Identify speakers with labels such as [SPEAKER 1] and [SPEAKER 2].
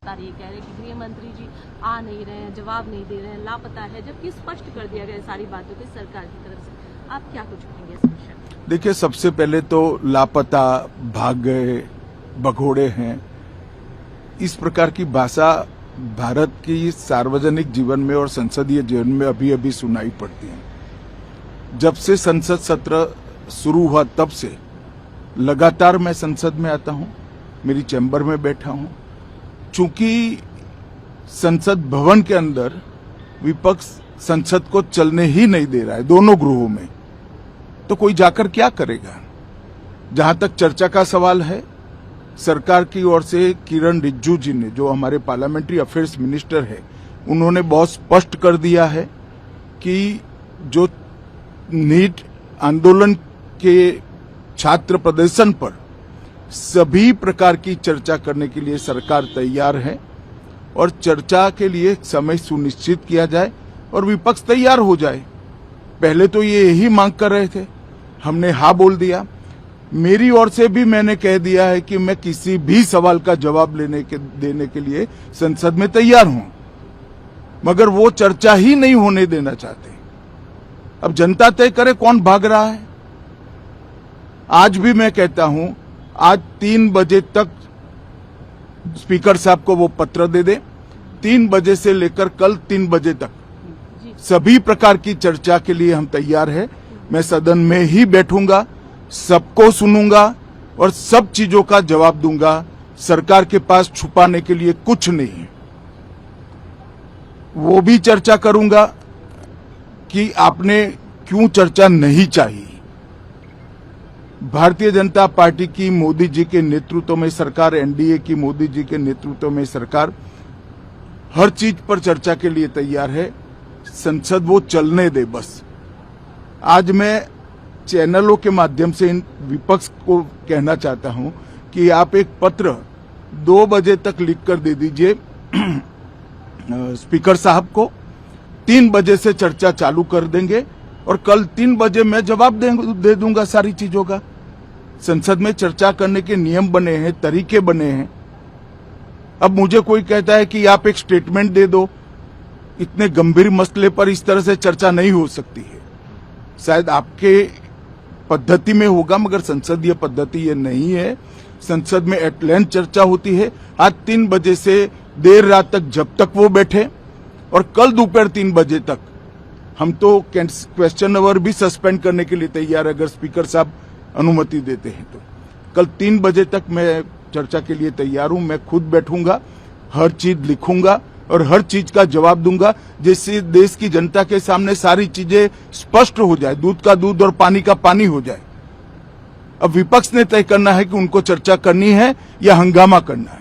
[SPEAKER 1] ये कह रहे हैं कि गृह मंत्री जी आ नहीं रहे हैं, जवाब नहीं दे रहे हैं, लापता है, जबकि स्पष्ट कर दिया गया सारी बातों की सरकार की तरफ से। आप क्या कुछ कहेंगे इस विषय में?
[SPEAKER 2] देखिए, सबसे पहले तो लापता, भाग गए, भगोड़े हैं, इस प्रकार की भाषा भारत की सार्वजनिक जीवन में और संसदीय जीवन में अभी अभी सुनाई पड़ती है। जब से संसद सत्र शुरू हुआ तब से लगातार मैं संसद में आता हूं, मेरी चैम्बर में बैठा हूं। चूंकि संसद भवन के अंदर विपक्ष संसद को चलने ही नहीं दे रहा है, दोनों गृहों में, तो कोई जाकर क्या करेगा। जहां तक चर्चा का सवाल है, सरकार की ओर से किरण रिजिजू जी ने, जो हमारे पार्लियामेंट्री अफेयर्स मिनिस्टर है, उन्होंने बहुत स्पष्ट कर दिया है कि जो नीट आंदोलन के छात्र प्रदर्शन पर सभी प्रकार की चर्चा करने के लिए सरकार तैयार है और चर्चा के लिए समय सुनिश्चित किया जाए और विपक्ष तैयार हो जाए। पहले तो ये यही मांग कर रहे थे, हमने हाँ बोल दिया। मेरी ओर से भी मैंने कह दिया है कि मैं किसी भी सवाल का जवाब देने के लिए संसद में तैयार हूं, मगर वो चर्चा ही नहीं होने देना चाहते। अब जनता तय करे कौन भाग रहा है। आज भी मैं कहता हूं, आज 3 बजे तक स्पीकर साहब को वो पत्र दे दे। 3 बजे से लेकर कल 3 बजे तक सभी प्रकार की चर्चा के लिए हम तैयार हैं। मैं सदन में ही बैठूंगा, सबको सुनूंगा और सब चीजों का जवाब दूंगा। सरकार के पास छुपाने के लिए कुछ नहीं है। वो भी चर्चा करूंगा कि आपने क्यों चर्चा नहीं चाहिए। भारतीय जनता पार्टी की मोदी जी के नेतृत्व में सरकार, एनडीए की मोदी जी के नेतृत्व में सरकार हर चीज पर चर्चा के लिए तैयार है। संसद वो चलने दे बस। आज मैं चैनलों के माध्यम से इन विपक्ष को कहना चाहता हूं कि आप एक पत्र 2 बजे तक लिखकर दे दीजिए स्पीकर साहब को। 3 बजे से चर्चा चालू कर देंगे और कल 3 बजे मैं जवाब दे दूंगा सारी चीजों का। संसद में चर्चा करने के नियम बने हैं, तरीके बने हैं। अब मुझे कोई कहता है कि आप एक स्टेटमेंट दे दो, इतने गंभीर मसले पर इस तरह से चर्चा नहीं हो सकती है। शायद आपके पद्धति में होगा, मगर संसदीय पद्धति ये नहीं है। संसद में एट लेंथ चर्चा होती है। आज 3 बजे से देर रात तक, जब तक वो बैठे, और कल दोपहर 3 बजे तक हम तो क्वेश्चन आवर भी सस्पेंड करने के लिए तैयार है, अगर स्पीकर साहब अनुमति देते हैं तो। कल 3 बजे तक मैं चर्चा के लिए तैयार हूं। मैं खुद बैठूंगा, हर चीज लिखूंगा और हर चीज का जवाब दूंगा, जिससे देश की जनता के सामने सारी चीजें स्पष्ट हो जाए, दूध का दूध और पानी का पानी हो जाए। अब विपक्ष ने तय करना है कि उनको चर्चा करनी है या हंगामा करना है।